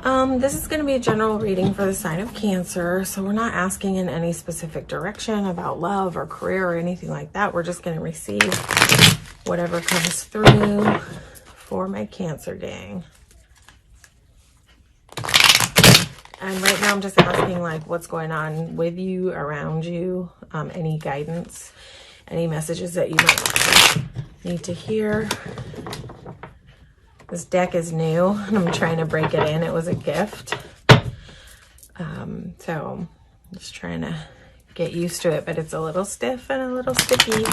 This is going to be a general reading for the sign of Cancer. So we're not asking in any specific direction about love or career or anything like that. We're just going to receive whatever comes through for my Cancer gang. And right now I'm just asking like what's going on with you, around you, any guidance, any messages that you might need to hear. This deck is new and I'm trying to break it in. It was a gift. So I'm just trying to get used to it, but it's a little stiff and a little sticky.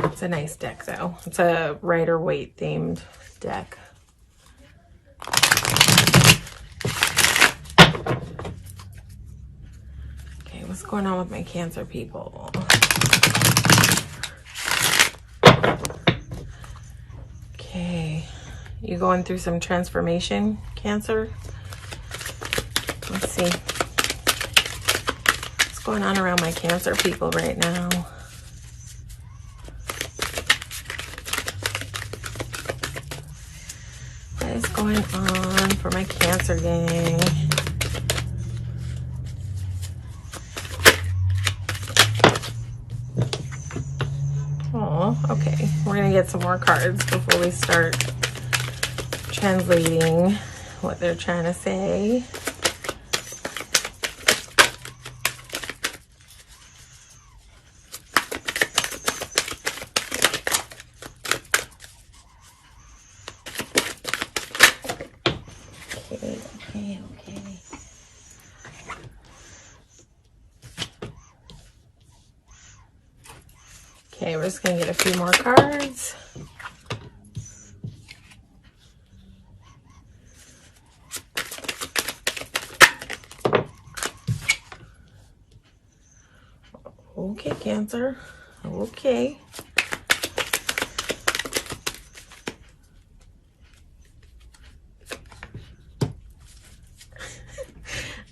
It's a nice deck though. It's a Rider-Waite themed deck. Okay, what's going on with my Cancer people? Okay, you going through some transformation, Cancer? Let's see. What's going on around my Cancer people right now? What is going on for my Cancer gang? Oh, okay. We're going to get some more cards before we start translating what they're trying to say. Okay, we're just going to get a few more cards. Okay, Cancer. Okay.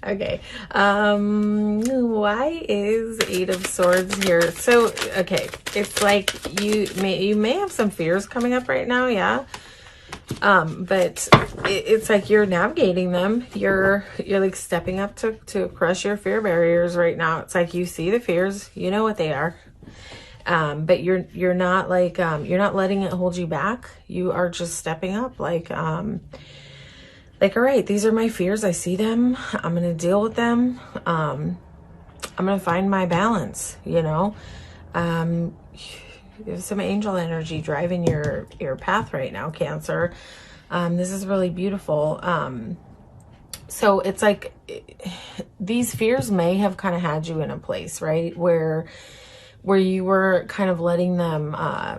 Okay. Why is Eight of Swords here? So, okay, it's like you may have some fears coming up right now, yeah. But it's like you're navigating them. You're like stepping up to crush your fear barriers right now. It's like you see the fears, you know what they are. But you're not like you're not letting it hold you back. You are just stepping up like all right, these are my fears. I see them. I'm going to deal with them. I'm going to find my balance, you know. There's some angel energy driving your path right now, Cancer. This is really beautiful. So it's like these fears may have kind of had you in a place, right, where you were kind of letting them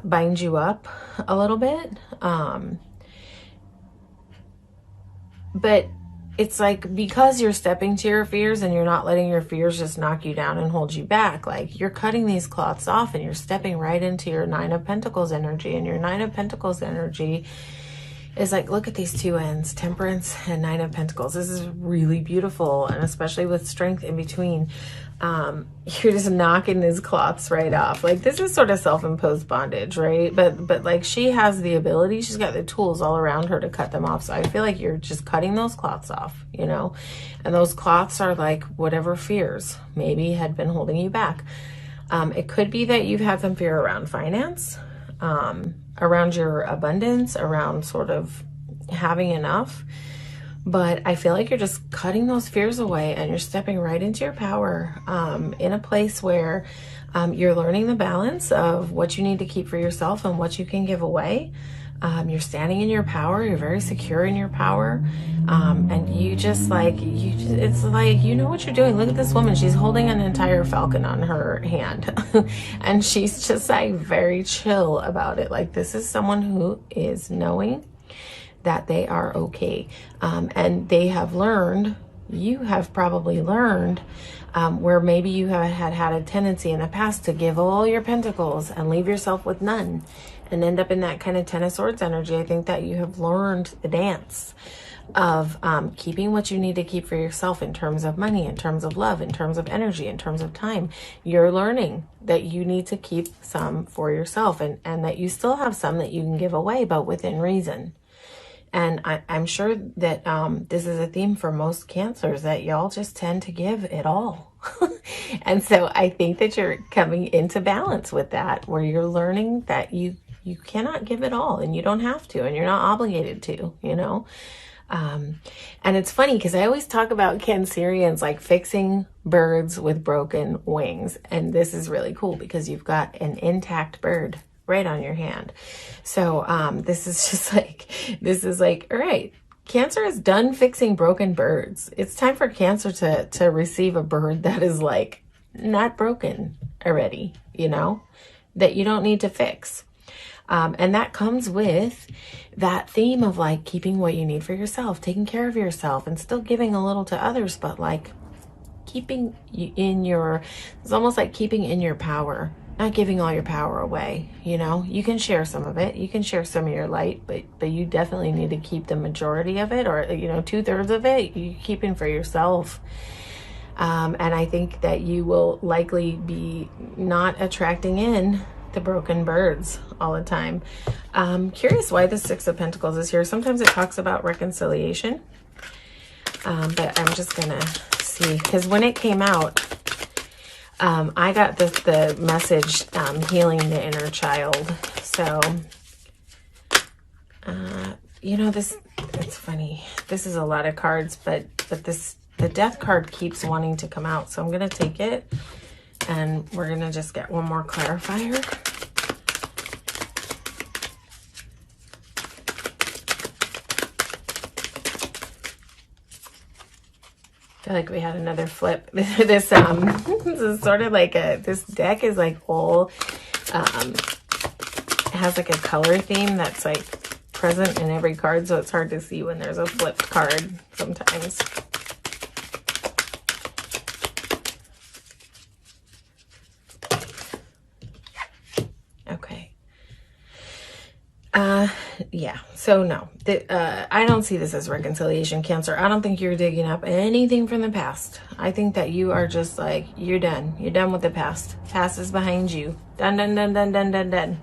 bind you up a little bit. But it's like because you're stepping to your fears and you're not letting your fears just knock you down and hold you back, like you're cutting these cloths off and you're stepping right into your Nine of Pentacles energy. And your Nine of Pentacles energy is like, look at these two ends, Temperance and Nine of Pentacles. This is really beautiful, and especially with strength in between. You're just knocking these cloths right off. Like this is sort of self-imposed bondage, right? But like she has the ability, she's got the tools all around her to cut them off. So I feel like you're just cutting those cloths off, you know, and those cloths are like whatever fears maybe had been holding you back. It could be that you've had some fear around finance, around your abundance, around sort of having enough. But I feel like you're just cutting those fears away and you're stepping right into your power in a place where you're learning the balance of what you need to keep for yourself and what you can give away. You're standing in your power. You're very secure in your power. And you just like, it's like, you know what you're doing. Look at this woman. She's holding an entire falcon on her hand. And she's just like very chill about it. Like this is someone who is knowing that they are okay. And they have learned, you have probably learned, where maybe you have had a tendency in the past to give all your pentacles and leave yourself with none and end up in that kind of Ten of Swords energy. I think that you have learned the dance of keeping what you need to keep for yourself in terms of money, in terms of love, in terms of energy, in terms of time. You're learning that you need to keep some for yourself and that you still have some that you can give away, but within reason. And I'm sure that this is a theme for most Cancers, that y'all just tend to give it all. And so I think that you're coming into balance with that, where you're learning that you cannot give it all, and you don't have to, and you're not obligated to, you know. And it's funny because I always talk about Cancerians like fixing birds with broken wings. And this is really cool because you've got an intact bird right on your hand. So this is like, all right, Cancer is done fixing broken birds. It's time for Cancer to receive a bird that is like not broken already, you know, that you don't need to fix. And that comes with that theme of like keeping what you need for yourself, taking care of yourself, and still giving a little to others, but like keeping in your, it's almost like keeping in your power, not giving all your power away. You know, you can share some of it, you can share some of your light, but you definitely need to keep the majority of it, or, you know, 2/3 of it, you keeping for yourself. And I think that you will likely be not attracting in the broken birds all the time. Curious why the Six of Pentacles is here. Sometimes it talks about reconciliation, but I'm just gonna see, because when it came out, I got the message, healing the inner child. So you know, it's funny, this is a lot of cards, but the Death card keeps wanting to come out, so I'm gonna take it. And we're going to just get one more clarifier. I feel like we had another flip. This is sort of like this deck is like whole, it has like a color theme that's like present in every card, so it's hard to see when there's a flipped card sometimes. Yeah, so no, I don't see this as reconciliation, Cancer. I don't think you're digging up anything from the past. I think that you are just like, you're done. You're done with the past. Past is behind you. Done, done, done, done, done, done, done.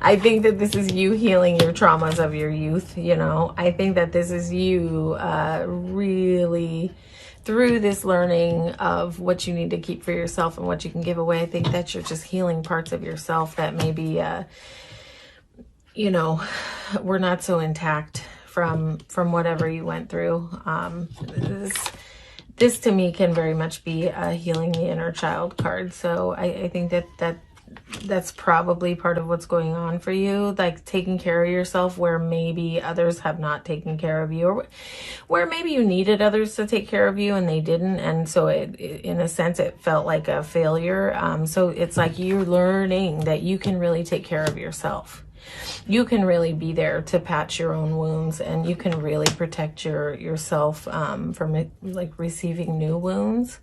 I think that this is you healing your traumas of your youth, you know. I think that this is you really, through this learning of what you need to keep for yourself and what you can give away, I think that you're just healing parts of yourself that maybe, you know, were not so intact from whatever you went through. This to me can very much be a healing the inner child card. So I think that's probably part of what's going on for you, like taking care of yourself where maybe others have not taken care of you, or where maybe you needed others to take care of you and they didn't, and so it in a sense it felt like a failure. So it's like you're learning that you can really take care of yourself. You can really be there to patch your own wounds, and you can really protect yourself from like receiving new wounds.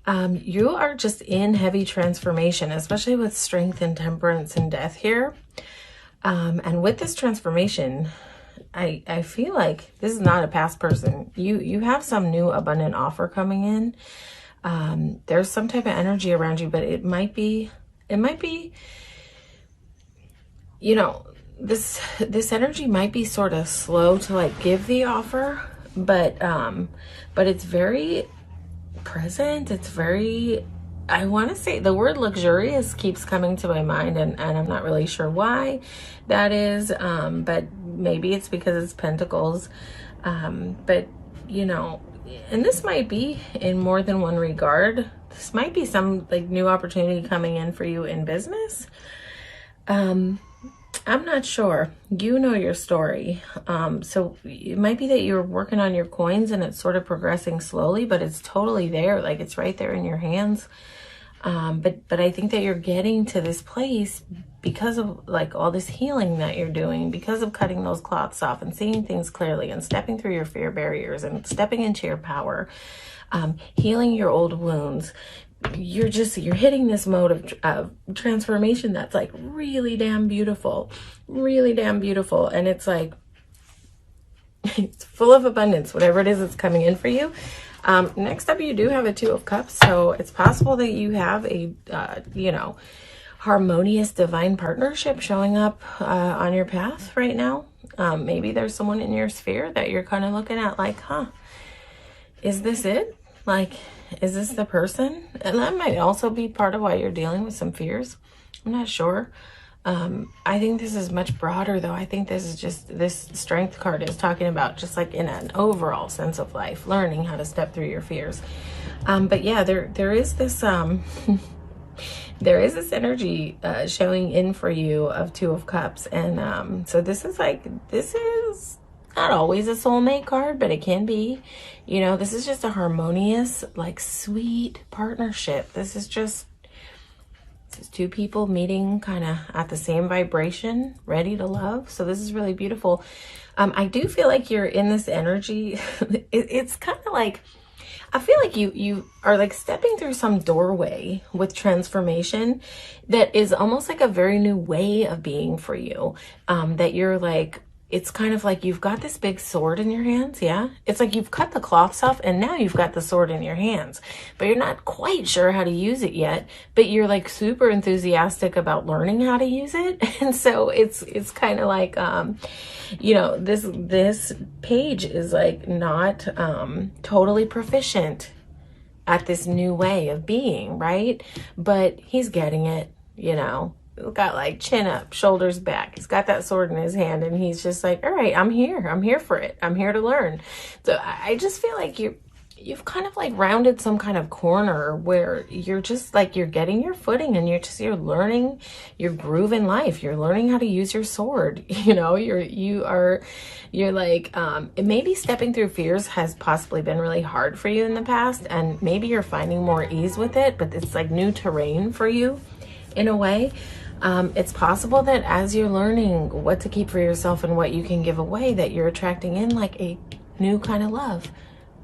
You are just in heavy transformation, especially with Strength and Temperance and Death here. And with this transformation, I feel like this is not a past person. You have some new abundant offer coming in. There's some type of energy around you, but it might be, you know, this energy might be sort of slow to like give the offer, but it's very present. It's very, I want to say the word luxurious keeps coming to my mind, and I'm not really sure why that is, but maybe it's because it's Pentacles, but you know, and this might be in more than one regard. This might be some like new opportunity coming in for you in business. I'm not sure. You know your story. So it might be that you're working on your coins and it's sort of progressing slowly, but it's totally there. Like it's right there in your hands. But I think that you're getting to this place because of like all this healing that you're doing, because of cutting those clots off and seeing things clearly and stepping through your fear barriers and stepping into your power, healing your old wounds. You're hitting this mode of transformation that's like really damn beautiful, and it's like it's full of abundance, whatever it is that's coming in for you. Next up, you do have a Two of Cups, so it's possible that you have a you know, harmonious divine partnership showing up on your path right now. Maybe there's someone in your sphere that you're kind of looking at like, huh, is this it? Like, is this the person? And that might also be part of why you're dealing with some fears. I'm not sure. I think this is much broader though. I think this is just, this strength card is talking about just like in an overall sense of life, learning how to step through your fears. But yeah, there is this, there is this energy showing in for you of Two of Cups. And so this is like, this is not always a soulmate card, but it can be. You know, this is just a harmonious, like sweet partnership. This is two people meeting kind of at the same vibration, ready to love. So this is really beautiful. I do feel like you're in this energy. It's kind of like, I feel like you are like stepping through some doorway with transformation that is almost like a very new way of being for you. That you're like, it's kind of like you've got this big sword in your hands, yeah? It's like you've cut the cloths off and now you've got the sword in your hands, but you're not quite sure how to use it yet, but you're like super enthusiastic about learning how to use it. And so it's kind of like, you know, this page is like not totally proficient at this new way of being, right? But he's getting it, you know. Got like chin up, shoulders back. He's got that sword in his hand and he's just like, all right, I'm here for it. I'm here to learn. So I just feel like you've kind of like rounded some kind of corner where you're just like, you're getting your footing and you're learning your groove in life. You're learning how to use your sword. You know, you're like, maybe stepping through fears has possibly been really hard for you in the past, and maybe you're finding more ease with it, but it's like new terrain for you in a way. It's possible that as you're learning what to keep for yourself and what you can give away, that you're attracting in like a new kind of love,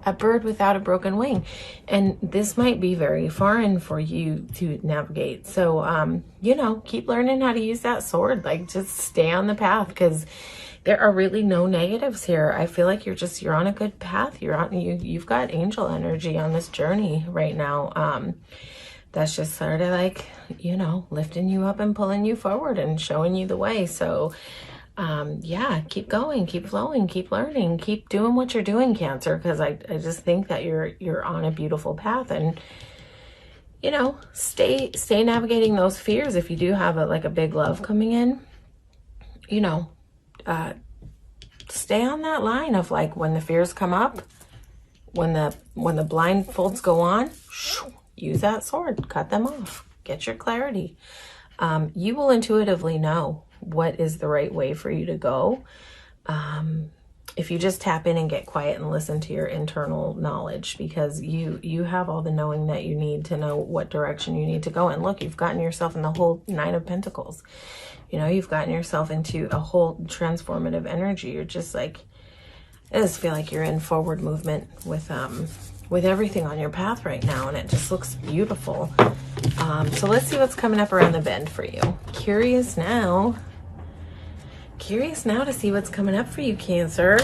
a bird without a broken wing. And this might be very foreign for you to navigate. So, you know, keep learning how to use that sword. Like, just stay on the path, because there are really no negatives here. I feel like you're on a good path. You've got angel energy on this journey right now. That's just sort of like, you know, lifting you up and pulling you forward and showing you the way. So, yeah, keep going, keep flowing, keep learning, keep doing what you're doing, Cancer, because I just think that you're on a beautiful path. And, you know, stay navigating those fears. If you do have a big love coming in, you know, stay on that line of like, when the fears come up, when the blindfolds go on, use that sword, cut them off, get your clarity. You will intuitively know what is the right way for you to go. If you just tap in and get quiet and listen to your internal knowledge, because you have all the knowing that you need to know what direction you need to go. And look, you've gotten yourself in the whole Nine of Pentacles. You know, you've gotten yourself into a whole transformative energy. You're just like, I just feel like you're in forward movement with everything on your path right now, and it just looks beautiful. So let's see what's coming up around the bend for you. Curious now to see what's coming up for you, Cancer.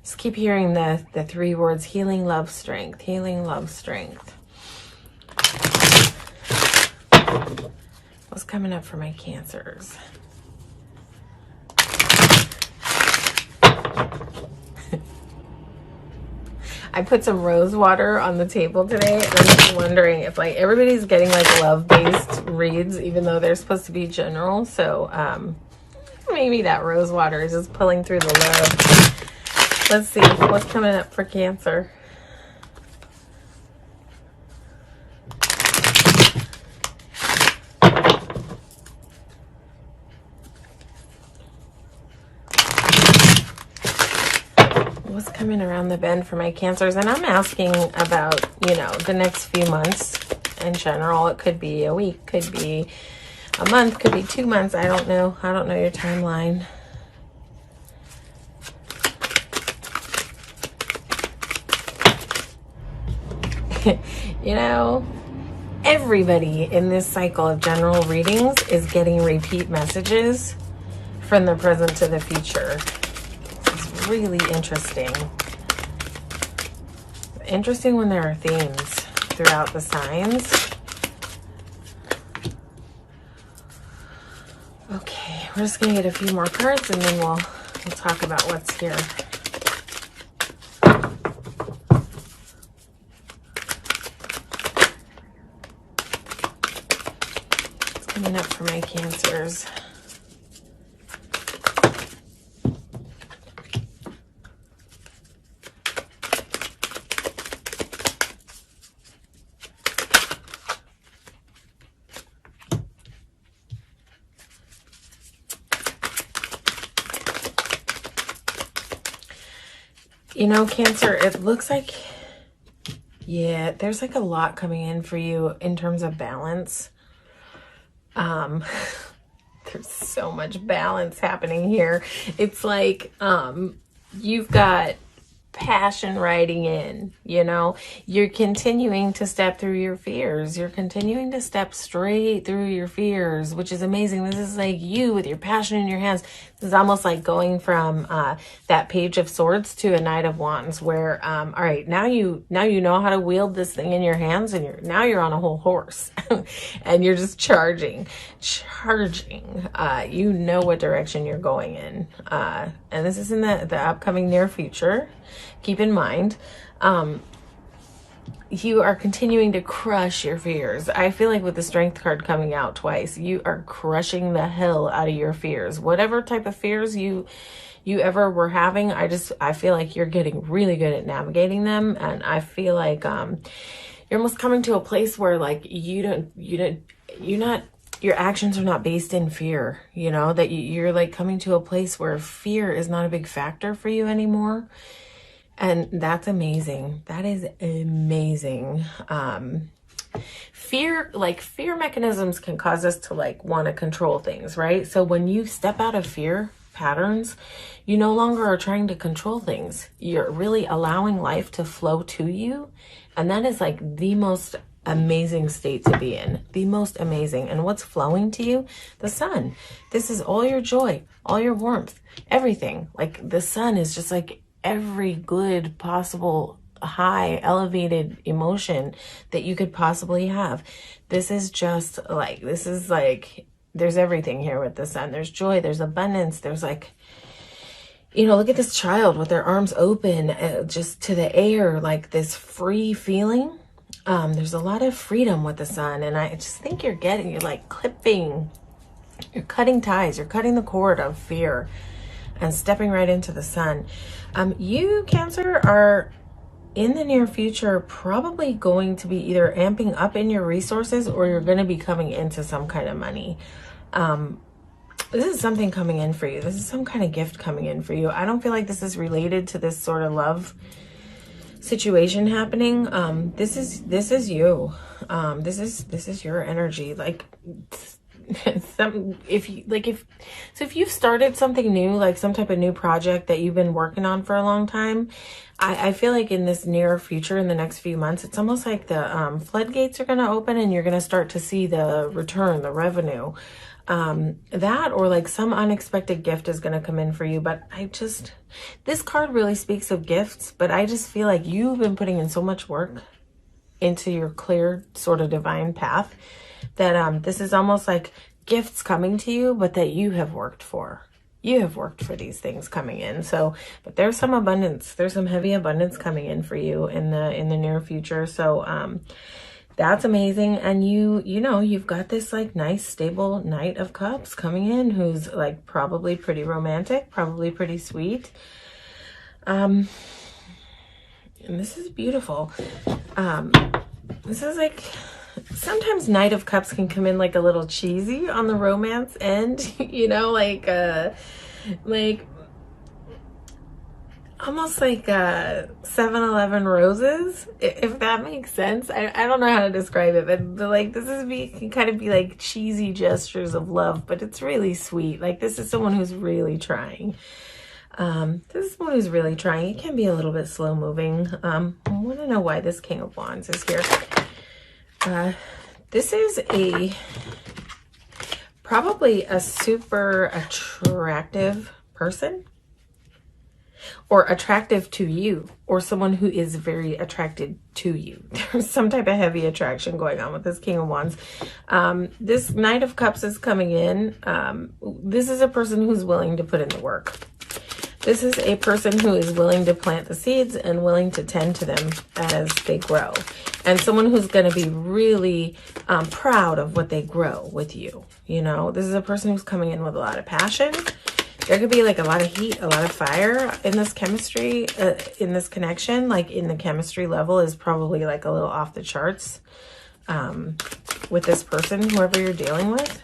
Just keep hearing the three words: healing, love, strength. Healing, love, strength. What's coming up for my Cancers? I put some rose water on the table today, and I'm just wondering if like everybody's getting like love-based reads, even though they're supposed to be general. So maybe that rose water is just pulling through the love. Let's see what's coming up for Cancer. What's coming around the bend for my Cancers? And I'm asking about, you know, the next few months in general. It could be a week, could be a month, could be 2 months. I don't know. I don't know your timeline. You know, everybody in this cycle of general readings is getting repeat messages from the present to the future. really interesting. Interesting when there are themes throughout the signs. Okay, we're just gonna get a few more cards and then we'll talk about what's here. What's coming up for my Cancers? You know, Cancer, it looks like, yeah, there's like a lot coming in for you in terms of balance. There's so much balance happening here. It's like, you've got passion riding in, you know, you're continuing to step through your fears. You're continuing to step straight through your fears, which is amazing. This is like you with your passion in your hands. This is almost like going from that Page of Swords to a Knight of Wands, where all right, now you know how to wield this thing in your hands, and you're on a whole horse and you're just charging. You know what direction you're going in, and this is in the upcoming near future. Keep in mind, you are continuing to crush your fears. I feel like with the Strength card coming out twice, you are crushing the hell out of your fears. Whatever type of fears you ever were having, I feel like you're getting really good at navigating them. And I feel like you're almost coming to a place where like your actions are not based in fear, you know, that you're like coming to a place where fear is not a big factor for you anymore. And that's amazing. That is amazing. Fear mechanisms can cause us to like want to control things, right? So when you step out of fear patterns, you no longer are trying to control things. You're really allowing life to flow to you. And that is like the most amazing state to be in. The most amazing. And what's flowing to you? The sun. This is all your joy, all your warmth, everything. Like the sun is just like every good possible high elevated emotion that you could possibly have. This is like there's everything here with the sun. There's joy, there's abundance, there's like, you know, look at this child with their arms open just to the air, like this free feeling. There's a lot of freedom with the sun, and I just think you're like clipping, you're cutting ties, you're cutting the cord of fear and stepping right into the sun. You, Cancer, are in the near future probably going to be either amping up in your resources, or you're going to be coming into some kind of money. This is something coming in for you. This is some kind of gift coming in for you. I don't feel like this is related to this sort of love situation happening. This is you. This is your energy. Like, if you've started something new, like some type of new project that you've been working on for a long time, I feel like in this near future, in the next few months, it's almost like the floodgates are going to open and you're going to start to see the return, the revenue, that, or like some unexpected gift is going to come in for you. But this card really speaks of gifts, but I just feel like you've been putting in so much work into your clear sort of divine path that this is almost like gifts coming to you, but that you have worked for. You have worked for these things coming in. So, but there's some abundance. There's some heavy abundance coming in for you in the near future. So that's amazing. And you know, you've got this like nice stable Knight of Cups coming in, who's like probably pretty romantic, probably pretty sweet. And this is beautiful. This is like, sometimes Knight of Cups can come in like a little cheesy on the romance end, you know, like almost like 7-Eleven roses, if that makes sense. I don't know how to describe it, but like can kind of be like cheesy gestures of love, but it's really sweet. Like this is someone who's really trying. This is someone who's really trying. It can be a little bit slow moving. I want to know why this King of Wands is here. This is probably a super attractive person. or attractive to you, or someone who is very attracted to you. There's some type of heavy attraction going on with this King of Wands. This Knight of Cups is coming in. This is a person who's willing to put in the work. This is a person who is willing to plant the seeds and willing to tend to them as they grow. And someone who's going to be really proud of what they grow with you. You know, this is a person who's coming in with a lot of passion. There could be like a lot of heat, a lot of fire in this chemistry, in this connection. Like in the chemistry level is probably like a little off the charts with this person, whoever you're dealing with.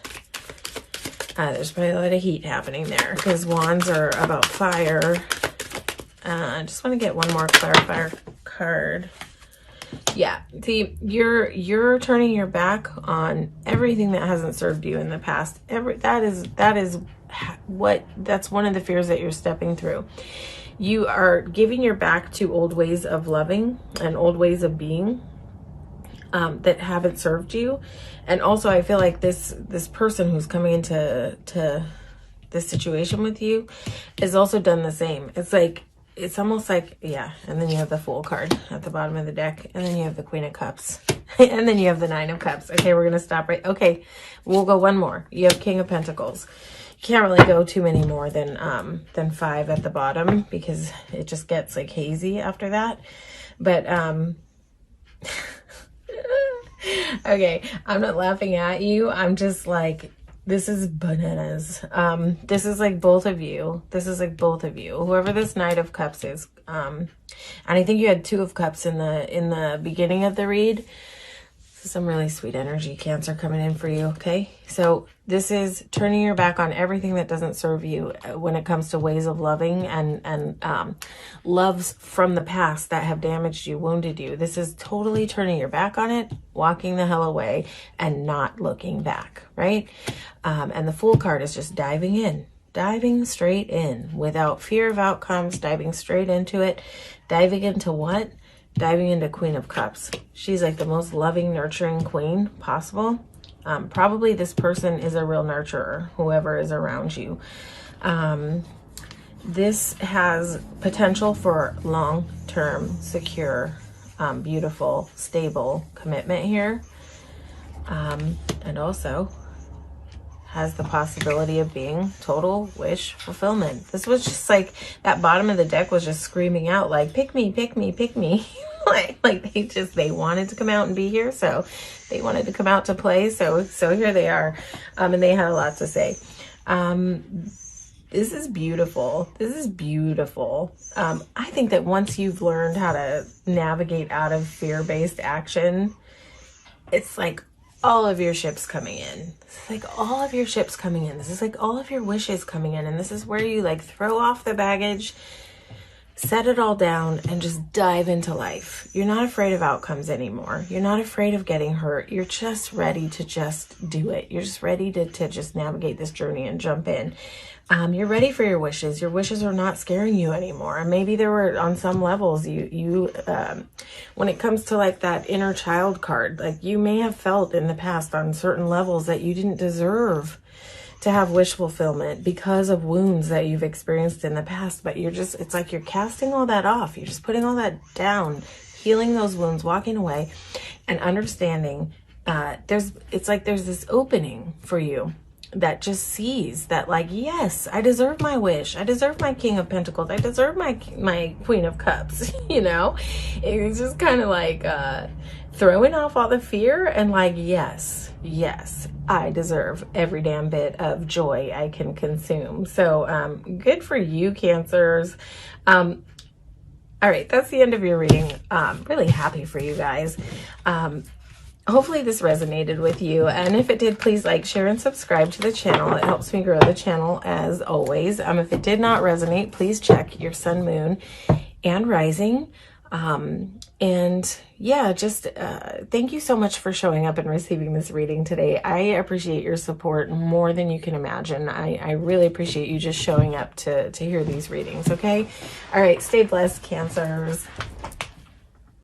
There's probably a lot of heat happening there because wands are about fire. I just want to get one more clarifier card. Yeah, see, you're turning your back on everything that hasn't served you in the past. That's one of the fears that you're stepping through. You are giving your back to old ways of loving and old ways of being that haven't served you. And also I feel like this person who's coming into this situation with you has also done the same. It's almost like, yeah. And then you have the Fool card at the bottom of the deck, and then you have the Queen of Cups, and then you have the Nine of Cups. Okay, we're gonna stop right. Okay, we'll go one more. You have King of Pentacles. You can't really go too many more than 5 at the bottom because it just gets like hazy after that. But okay, I'm not laughing at you. I'm just like, this is bananas. This is like both of you. This is like both of you. Whoever this Knight of Cups is. And I think you had 2 of Cups in the beginning of the read. Some really sweet energy, Cancer, coming in for you, okay? So this is turning your back on everything that doesn't serve you when it comes to ways of loving and loves from the past that have damaged you, wounded you. This is totally turning your back on it, walking the hell away, and not looking back, right? And the Fool card is just diving in. Diving straight in without fear of outcomes, diving straight into it. Diving into what? Diving into Queen of Cups. She's like the most loving, nurturing queen possible. Probably this person is a real nurturer, whoever is around you. This has potential for long-term, secure, beautiful, stable commitment here. And also has the possibility of being total wish fulfillment. This was just like, that bottom of the deck was just screaming out like, pick me, pick me, pick me. like they wanted to come out and be here. So they wanted to come out to play. So here they are. And they had a lot to say. This is beautiful. This is beautiful. I think that once you've learned how to navigate out of fear-based action, it's like all of your ships coming in. It's like all of your ships coming in. This is like all of your wishes coming in. And this is where you like throw off the baggage, set it all down, and just dive into life. You're not afraid of outcomes anymore. You're not afraid of getting hurt. You're just ready to just do it. You're just ready to just navigate this journey and jump in. You're ready for your wishes. Your wishes are not scaring you anymore. And maybe there were on some levels, when it comes to like that inner child card, like you may have felt in the past on certain levels that you didn't deserve to have wish fulfillment because of wounds that you've experienced in the past. But it's like you're casting all that off. You're just putting all that down, healing those wounds, walking away, and understanding it's like there's this opening for you that just sees that, like, yes, I deserve my wish. I deserve my King of Pentacles. I deserve my Queen of Cups, you know? It's just kind of like throwing off all the fear and like, yes, I deserve every damn bit of joy I can consume. So good for you, Cancers. All right, that's the end of your reading. Really happy for you guys. Hopefully this resonated with you, and if it did, please like, share, and subscribe to the channel. It helps me grow the channel as always. If it did not resonate, please check your sun, moon, and rising. And yeah, just thank you so much for showing up and receiving this reading today. I appreciate your support more than you can imagine. I really appreciate you just showing up to hear these readings, okay? All right, stay blessed, Cancers.